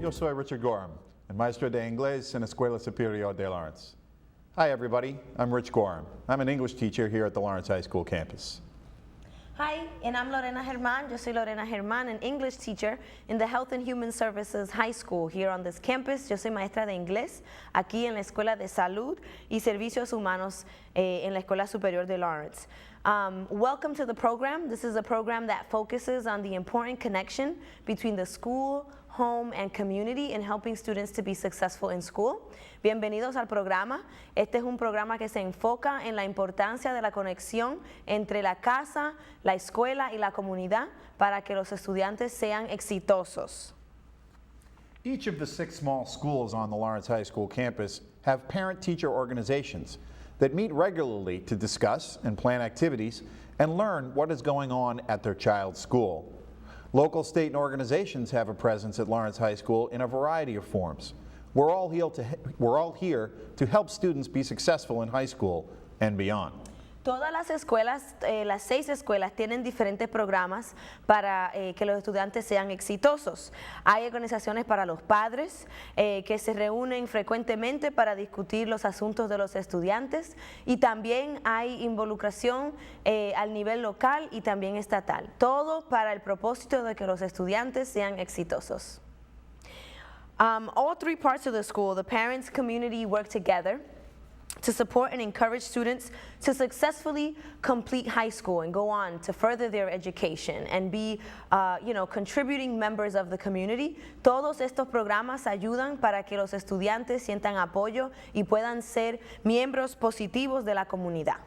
Yo soy Richard Gorham, el maestro de inglés en la Escuela Superior de Lawrence. Hi everybody, I'm Rich Gorham. I'm an English teacher here at the Lawrence High School campus. Hi, and I'm Lorena Germán. Yo soy Lorena Germán, an English teacher in the Health and Human Services High School here on this campus. Yo soy maestra de inglés aquí en la Escuela de Salud y Servicios Humanos en la Escuela Superior de Lawrence. Welcome to the program. This is a program that focuses on the important connection between the school, home, and community in helping students to be successful in school. Bienvenidos al programa. Este es un programa que se enfoca en la importancia de la conexión entre la casa, la escuela y la comunidad para que los estudiantes sean exitosos. Each of the 6 small schools on the Lawrence High School campus have parent-teacher organizations that meet regularly to discuss and plan activities and learn what is going on at their child's school. Local, state, and organizations have a presence at Lawrence High School in a variety of forms. We're all here to help students be successful in high school and beyond. Todas las escuelas, las 6 escuelas, tienen diferentes programas para que los estudiantes sean exitosos. Hay organizaciones para los padres que se reúnen frecuentemente para discutir los asuntos de los estudiantes, y también hay involucración al nivel local y también estatal. Todo para el propósito de que los estudiantes sean exitosos. All 3 parts of the school, the parents, community, work together to support and encourage students to successfully complete high school and go on to further their education and be, contributing members of the community. Todos estos programas ayudan para que los estudiantes sientan apoyo y puedan ser miembros positivos de la comunidad.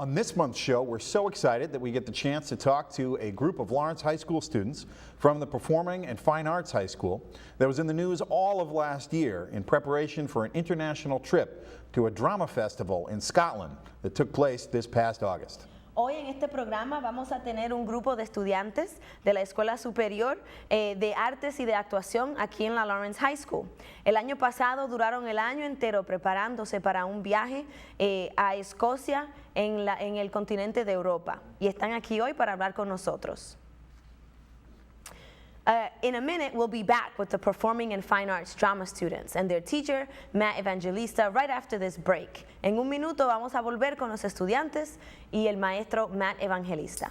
On this month's show, we're so excited that we get the chance to talk to a group of Lawrence High School students from the Performing and Fine Arts High School that was in the news all of last year in preparation for an international trip to a drama festival in Scotland that took place this past August. Hoy en este programa vamos a tener un grupo de estudiantes de la Escuela Superior de Artes y de Actuación aquí en la Lawrence High School. El año pasado duraron el año entero preparándose para un viaje a Escocia en el continente de Europa, y están aquí hoy para hablar con nosotros. In a minute, we'll be back with the Performing and Fine Arts drama students and their teacher, Matt Evangelista, right after this break. En un minuto vamos a volver con los estudiantes y el maestro Matt Evangelista.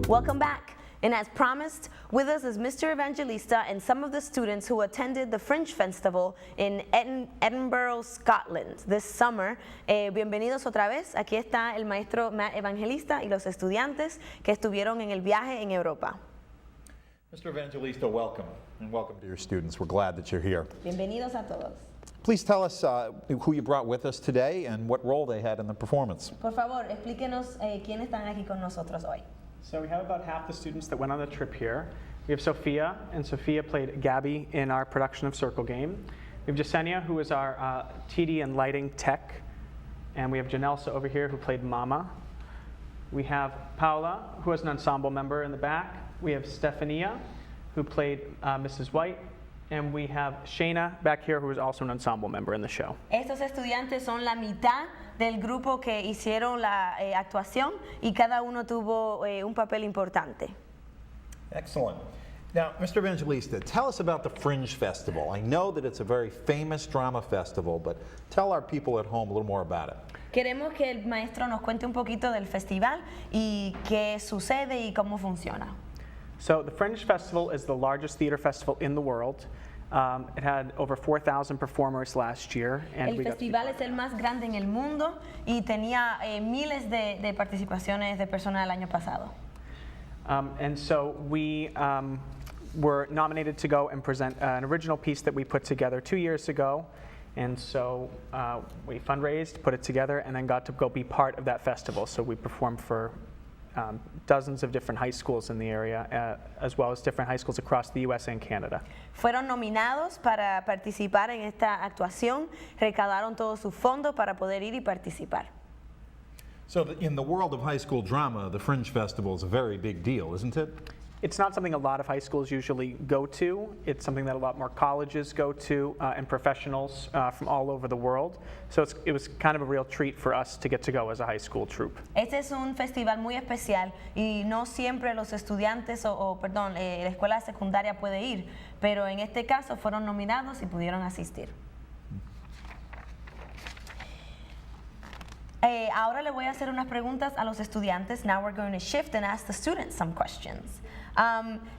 Welcome back. And as promised, with us is Mr. Evangelista and some of the students who attended the Fringe Festival in Edinburgh, Scotland this summer. Bienvenidos otra vez. Aquí está el maestro Matt Evangelista y los estudiantes que estuvieron en el viaje en Europa. Mr. Evangelista, welcome, and welcome to your students. We're glad that you're here. Bienvenidos a todos. Please tell us who you brought with us today and what role they had in the performance. Por favor, explíquenos quiénes están aquí con nosotros hoy. So we have about half the students that went on the trip here. We have Sophia, and Sophia played Gabby in our production of Circle Game. We have Jasenia, who is our TD and lighting tech. And we have Janelsa over here, who played Mama. We have Paula, who is an ensemble member in the back. We have Stefania, who played Mrs. White. And we have Shayna back here, who is also an ensemble member in the show. Estos estudiantes son la mitad del grupo que hicieron la actuación, y cada uno tuvo un papel importante. Excellent. Now, Mr. Evangelista, tell us about the Fringe Festival. I know that it's a very famous drama festival, but tell our people at home a little more about it. Queremos que el maestro nos cuente un poquito del festival y qué sucede y cómo funciona. So the Fringe Festival is the largest theater festival in the world. It had over 4,000 performers last year. And el festival es el más grande en el mundo y tenía miles de participaciones de personas el año pasado. And so we were nominated to go and present an original piece that we put together 2 years ago. And so we fundraised, put it together, and then got to go be part of that festival. So we performed for dozens of different high schools in the area, as well as different high schools across the U.S. and Canada. Fueron nominados para participar en esta actuación, recaudaron todos sus fondos para poder ir y participar. So in the world of high school drama, the Fringe Festival is a very big deal, isn't it? It's not something a lot of high schools usually go to. It's something that a lot more colleges go to and professionals from all over the world. So it was kind of a real treat for us to get to go as a high school troupe. Este es un festival muy especial y no siempre los estudiantes la escuela secundaria puede ir, pero en este caso fueron nominados y pudieron asistir. Ahora le voy a hacer unas preguntas a los estudiantes. Now we're going to shift and ask the students some questions.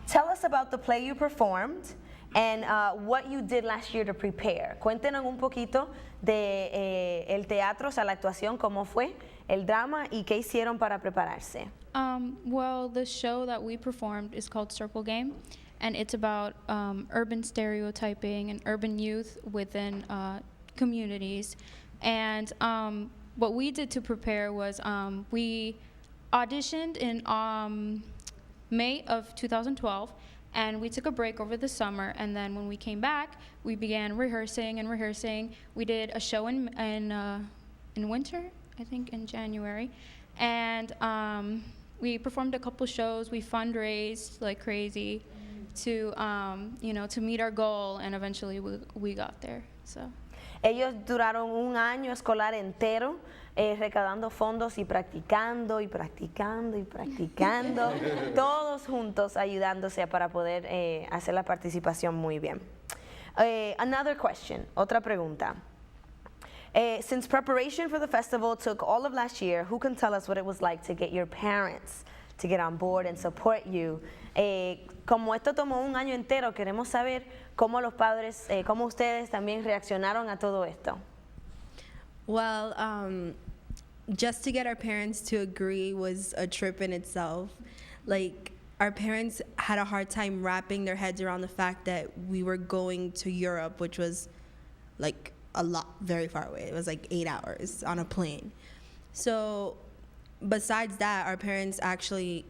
Tell us about the play you performed and what you did last year to prepare. Cuéntenos un poquito de el teatro, o sea, la actuación, cómo fue, el drama y qué hicieron para prepararse. Well, the show that we performed is called Circle Game, and it's about urban stereotyping and urban youth within communities. And what we did to prepare was we auditioned in May of 2012, and we took a break over the summer, and then when we came back, we began rehearsing and rehearsing. We did a show in winter, I think in January, and we performed a couple shows. We fundraised like crazy to to meet our goal, and eventually we got there. So. Ellos duraron un año escolar entero recaudando fondos y practicando y practicando y practicando, todos juntos ayudándose para poder hacer la participación muy bien. Another question, otra pregunta. Since preparation for the festival took all of last year, who can tell us what it was like to get your parents to get on board and support you? Como esto tomó un año entero, queremos saber cómo los padres, cómo ustedes también reaccionaron a todo esto. Well, just to get our parents to agree was a trip in itself. Like, our parents had a hard time wrapping their heads around the fact that we were going to Europe, which was like very far away. It was like 8 hours on a plane. So besides that, our parents actually,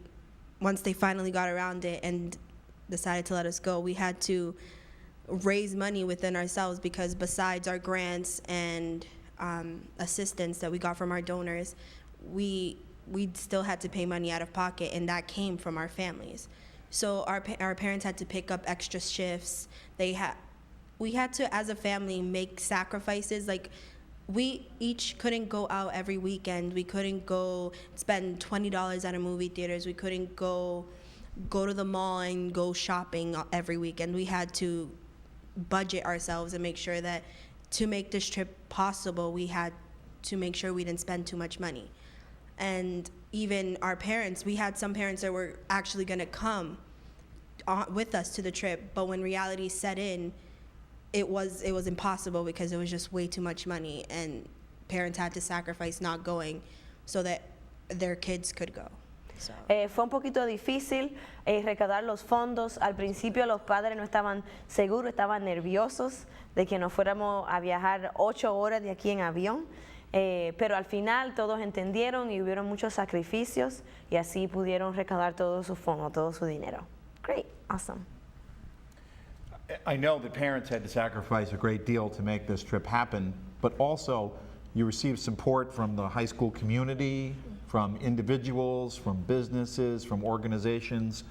once they finally got around it and decided to let us go, we had to raise money within ourselves, because besides our grants and assistance that we got from our donors, we still had to pay money out of pocket, and that came from our families. So our parents had to pick up extra shifts. We had to, as a family, make sacrifices. Like, we each couldn't go out every weekend. We couldn't go spend $20 at a movie theaters. We couldn't go to the mall and go shopping every weekend. We had to budget ourselves and make sure that to make this trip possible, we had to make sure we didn't spend too much money. And even our parents, we had some parents that were actually going to come with us to the trip, but when reality set in, it was impossible because it was just way too much money, and parents had to sacrifice not going so that their kids could go. So. Fue un poquito difícil recaudar los fondos. Al principio los padres no estaban seguros, estaban nerviosos de que nos fuéramos a viajar 8 horas de aquí en avión, pero al final todos entendieron y hubieron muchos sacrificios y así pudieron recaudar todos sus fondos, todo su dinero. Great, awesome. I know that parents had to sacrifice a great deal to make this trip happen, but also you received support from the high school community, from individuals, from businesses, from organizations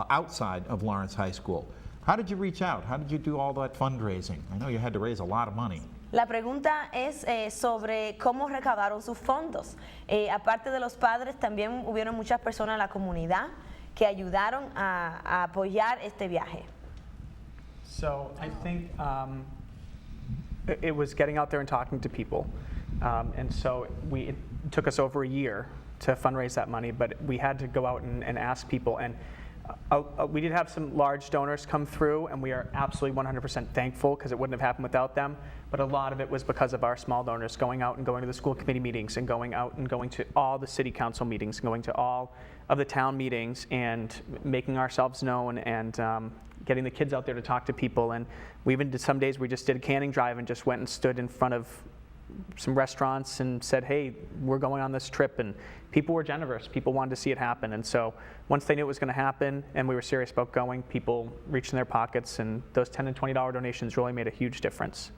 outside of Lawrence High School. How did you reach out? How did you do all that fundraising? I know you had to raise a lot of money. La pregunta es sobre cómo recaudaron sus fondos. Aparte de los padres, también hubieron muchas personas en la comunidad que ayudaron a apoyar este viaje. So I think it was getting out there and talking to people. And so it took us over a year to fundraise that money, but we had to go out and ask people. And we did have some large donors come through, and we are absolutely 100% thankful, because it wouldn't have happened without them. But a lot of it was because of our small donors going out and going to the school committee meetings and going out and going to all the city council meetings, going to all of the town meetings and making ourselves known and getting the kids out there to talk to people. And we even did some days we just did a canning drive and just went and stood in front of some restaurants and said, hey, we're going on this trip, and people were generous. People wanted to see it happen, and so once they knew it was going to happen and we were serious about going, people reached in their pockets, and those $10 and $20 donations really made a huge difference.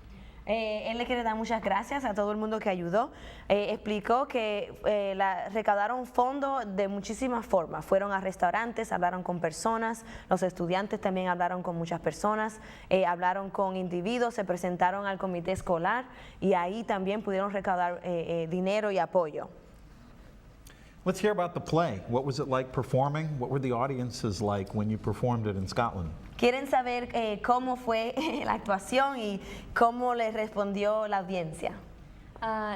Él le quiere dar muchas gracias a todo el mundo que ayudó. Explicó que recaudaron fondos de muchísimas formas. Fueron a restaurantes, hablaron con personas, los estudiantes también hablaron con muchas personas, hablaron con individuos, se presentaron al comité escolar y ahí también pudieron recaudar dinero y apoyo. Let's hear about the play. What was it like performing? What were the audiences like when you performed it in Scotland? Quieren saber cómo fue la actuación y cómo les respondió la audiencia.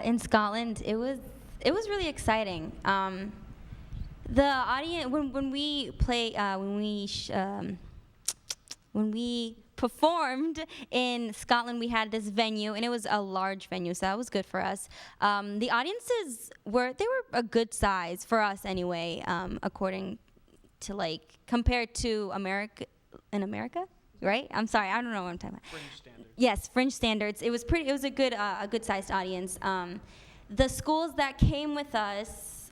In Scotland, it was really exciting. The audience when we performed in Scotland, we had this venue, and it was a large venue, so that was good for us. The audiences were a good size for us anyway, according to compared to America. In America, right? I'm sorry, I don't know what I'm talking about. Fringe standards. Yes, fringe standards. It was a good sized audience. The schools that came with us,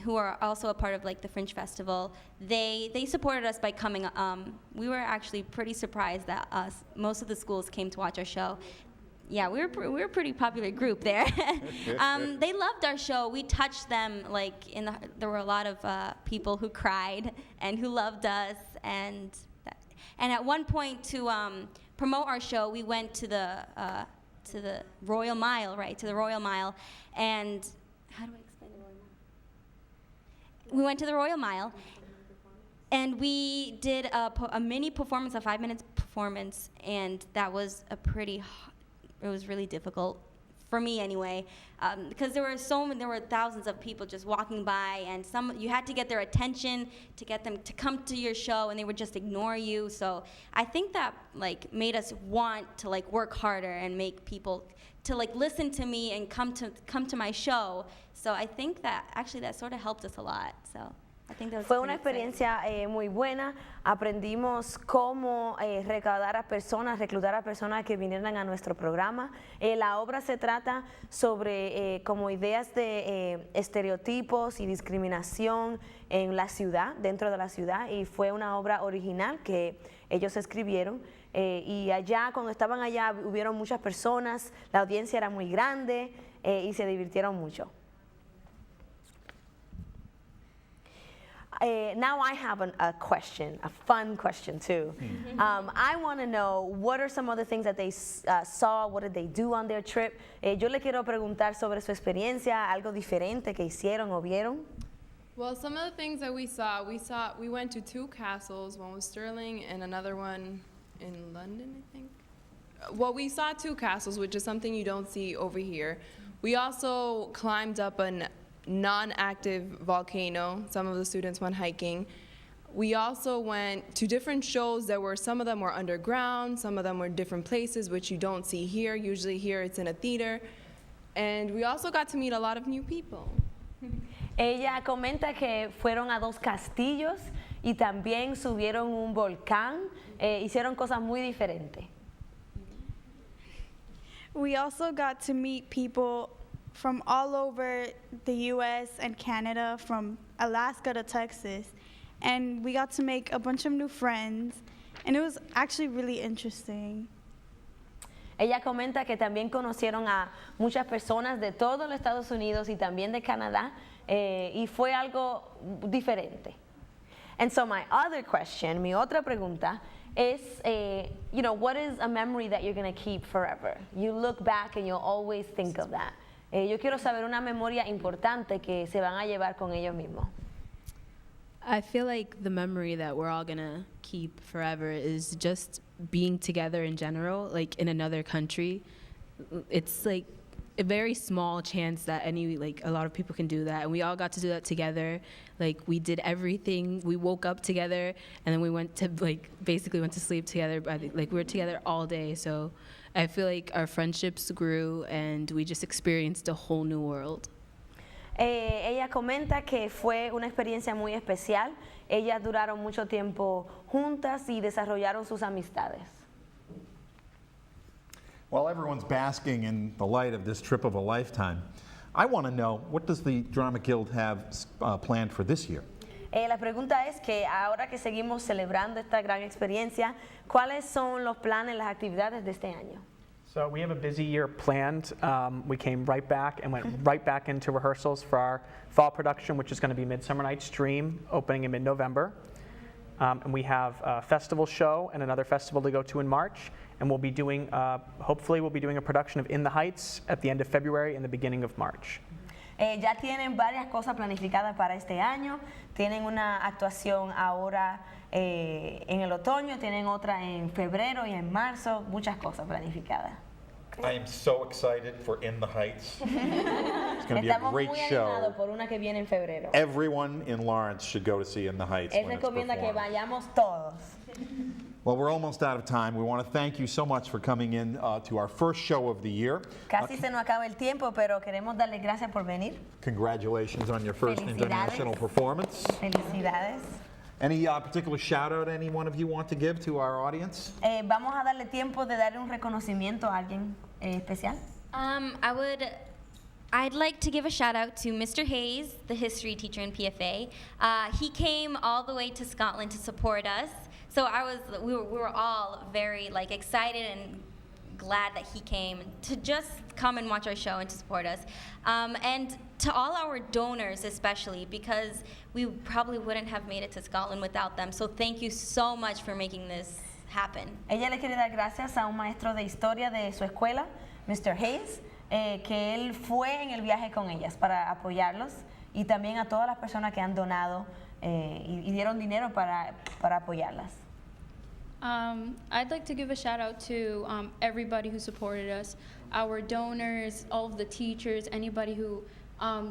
who are also a part of the Fringe Festival, they supported us by coming. We were actually pretty surprised that most of the schools came to watch our show. Yeah, we were a pretty popular group there. They loved our show. We touched them there were a lot of people who cried and who loved us, and at one point to promote our show, we went to the Royal Mile, right? To the Royal Mile, and how do I explain the Royal Mile? We went to the Royal Mile, and we did a mini performance, a 5-minute performance, and that was it was really difficult for me anyway, because there were thousands of people just walking by, and you had to get their attention to get them to come to your show, and they would just ignore you. So I think that made us want to work harder and make people to listen to me and come to my show. So I think that actually that sort of helped us a lot. So I think that was Fue una pretty exciting. experiencia muy buena. Aprendimos cómo recaudar a personas, reclutar a personas que vinieran a nuestro programa. La obra se trata sobre como ideas de estereotipos y discriminación en la ciudad, dentro de la ciudad, y fue una obra original que ellos escribieron. Y allá, cuando estaban allá, hubieron muchas personas, la audiencia era muy grande y se divirtieron mucho. Now I have a question, a fun question too. I want to know, what are some of the things that they saw, what did they do on their trip? Yo le quiero preguntar sobre su experiencia, algo diferente que hicieron o vieron. Well, some of the things that we went to 2 castles. One was Stirling and another one in London, I think. Well, we saw 2 castles, which is something you don't see over here. We also climbed up a non-active volcano. Some of the students went hiking. We also went to different shows some of them were underground, some of them were different places, which you don't see here. Usually here it's in a theater. And we also got to meet a lot of new people. Ella comenta que fueron a 2 castillos y también subieron un volcán, hicieron cosas muy diferentes. We also got to meet people from all over the US and Canada, from Alaska to Texas. And we got to make a bunch of new friends, and it was actually really interesting. Ella comenta que también conocieron a muchas personas de todos los Estados Unidos y también de Canadá, y fue algo diferente. And so my other question, mi otra pregunta, is, what is a memory that you're going to keep forever? You look back and you'll always think of that. Yo quiero saber una memoria importante que se van a llevar con ellos mismos. I feel like the memory that we're all gonna keep forever is just being together in general, in another country. It's a very small chance that a lot of people can do that, and we all got to do that together. We did everything. We woke up together, and then we went to basically went to sleep together. We were together all day, so I feel like our friendships grew, and we just experienced a whole new world. Ella comenta que fue una experiencia muy especial. Ellas duraron mucho tiempo juntas y desarrollaron sus amistades. While everyone's basking in the light of this trip of a lifetime, I want to know, what does the Drama Guild have planned for this year? La pregunta es que ahora que seguimos celebrando esta gran experiencia, ¿cuáles son los planes, las actividades de este año? So we have a busy year planned. We came right back and went right back into rehearsals for our fall production, which is going to be Midsummer Night's Dream, opening in mid-November. And we have a festival show and another festival to go to in March. And we'll be doing, hopefully we'll be doing a production of In the Heights at the end of February and the beginning of March. Ya tienen varias cosas planificadas para este año. Tienen una actuación ahora en el otoño, tienen otra en febrero y en marzo, muchas cosas planificadas. I am so excited for In the Heights. It's going to be a Estamos great muy show. animados por una que viene en febrero. Everyone in Lawrence should go to see In the Heights Él when it's recomienda que performed. vayamos todos. Well, we're almost out of time. We want to thank you so much for coming in to our first show of the year. Casi se nos acaba el tiempo, pero queremos darles gracias por venir. Congratulations on your first Felicidades. international performance. Felicidades. Any particular shout out any one of you want to give to our audience? Vamos a darle tiempo de darle un reconocimiento a alguien especial. I'd like to give a shout out to Mr. Hayes, the history teacher in PFA. He came all the way to Scotland to support us. So we were all very excited and glad that he came to just come and watch our show and to support us. And to all our donors especially, because we probably wouldn't have made it to Scotland without them. So thank you so much for making this happen. Ella le quiere dar gracias a un maestro de historia de su escuela, Mr. Hayes, que él fue en el viaje con ellas para apoyarlos, y también a todas las personas que han donado y dieron dinero para apoyarlas. I'd like to give a shout out to everybody who supported us, our donors, all of the teachers, anybody who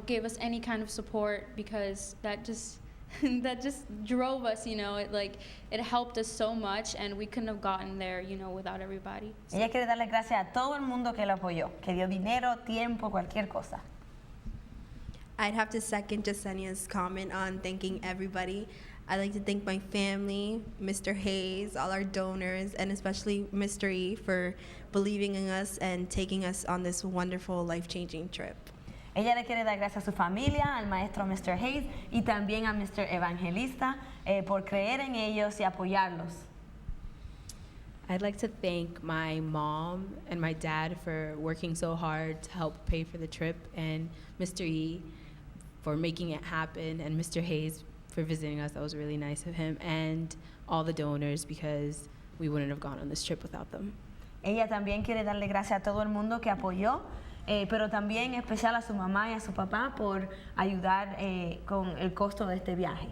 gave us any kind of support, because that just that just drove us, it helped us so much, and we couldn't have gotten there, without everybody. Ella quiere darle gracias a todo el mundo que la apoyó, que dio dinero, tiempo, cualquier cosa. I'd have to second Jasenia's comment on thanking everybody. I'd like to thank my family, Mr. Hayes, all our donors, and especially Mr. E for believing in us and taking us on this wonderful, life-changing trip. Ella le quiere dar gracias a su familia, al maestro Mr. Hayes y también a Mr. Evangelista por creer en ellos y apoyarlos. I'd like to thank my mom and my dad for working so hard to help pay for the trip, and Mr. E for making it happen, and Mr. Hayes for visiting us. That was really nice of him, and all the donors, because we wouldn't have gone on this trip without them. Ella también quiere darle gracias a todo el mundo que apoyó, pero también en especial a su mamá y a su papá por ayudar con el costo de este viaje.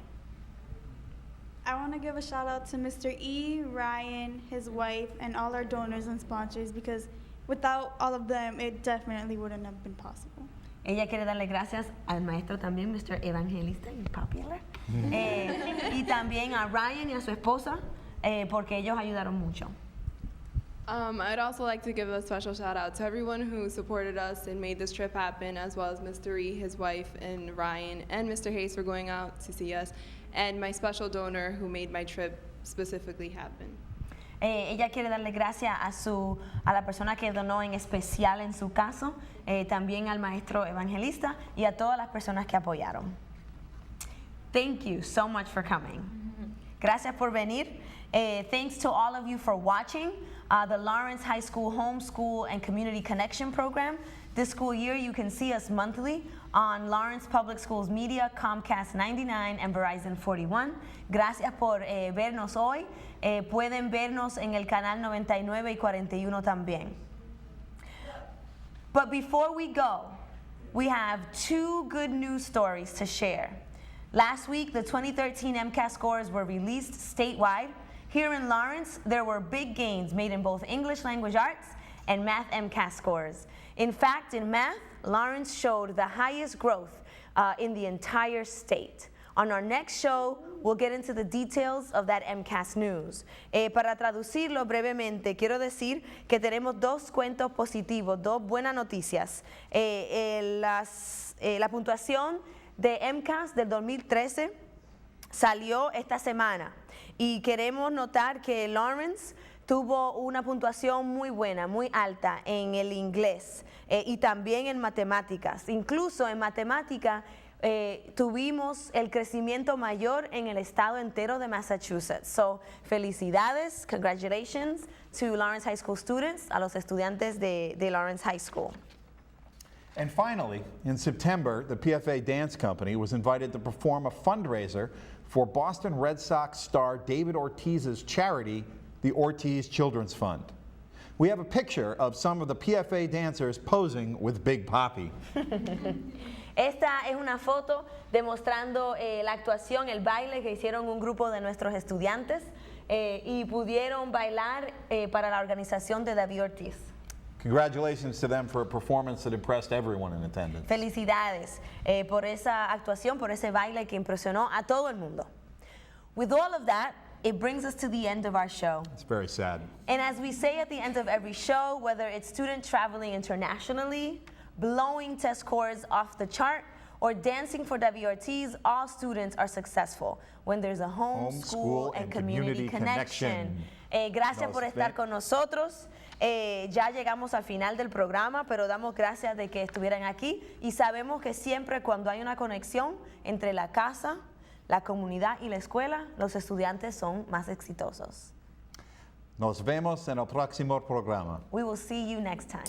I want to give a shout out to Mr. E, Ryan, his wife, and all our donors and sponsors, because without all of them, it definitely wouldn't have been possible. Ella quiere darle gracias al maestro también, Mr. Evangelista y Popular, y también a Ryan y a su esposa, porque ellos ayudaron mucho. I'd also like to give a special shout out to everyone who supported us and made this trip happen, as well as Mr. E, his wife, and Ryan, and Mr. Hayes for going out to see us, and my special donor who made my trip specifically happen. Ella quiere darle gracias a la persona que donó en especial en su caso, también al maestro Evangelista y a todas las personas que apoyaron. Thank you so much for coming. Gracias por venir. Thanks to all of you for watching the Lawrence High School Homeschool and Community Connection program. This school year you can see us monthly on Lawrence Public Schools Media, Comcast 99 and Verizon 41. Gracias por vernos hoy. Pueden vernos en el canal 99 y 41 también. But before we go, we have two good news stories to share. Last week, the 2013 MCAS scores were released statewide. Here in Lawrence, there were big gains made in both English language arts and math MCAS scores. In fact, in math, Lawrence showed the highest growth in the entire state. On our next show, we'll get into the details of that MCAS news. Para traducirlo brevemente, quiero decir que tenemos dos cuentos positivos, dos buenas noticias. La puntuación de MCAS del 2013 salió esta semana y queremos notar que Lawrence tuvo una puntuación muy buena, muy alta en el inglés y también en matemáticas. Incluso en matemática tuvimos el crecimiento mayor en el estado entero de Massachusetts. So, felicidades, congratulations to Lawrence High School students, a los estudiantes de Lawrence High School. And finally, in September, the PFA Dance Company was invited to perform a fundraiser for Boston Red Sox star David Ortiz's charity, the Ortiz Children's Fund. We have a picture of some of the PFA dancers posing with Big Papi. Esta es una foto demostrando la actuación, el baile que hicieron un grupo de nuestros estudiantes y pudieron bailar para la organización de David Ortiz. Congratulations to them for a performance that impressed everyone in attendance. Felicidades por esa actuación, por ese baile que impresionó a todo el mundo. With all of that, it brings us to the end of our show. It's very sad. And as we say at the end of every show, whether it's students traveling internationally, blowing test scores off the chart, or dancing for W. Ortiz, all students are successful when there's a home, school, and community connection. Gracias por estar con nosotros. Ya llegamos al final del programa, pero damos gracias de que estuvieran aquí y sabemos que siempre cuando hay una conexión entre la casa, la comunidad y la escuela, los estudiantes son más exitosos. Nos vemos en el próximo programa. We will see you next time.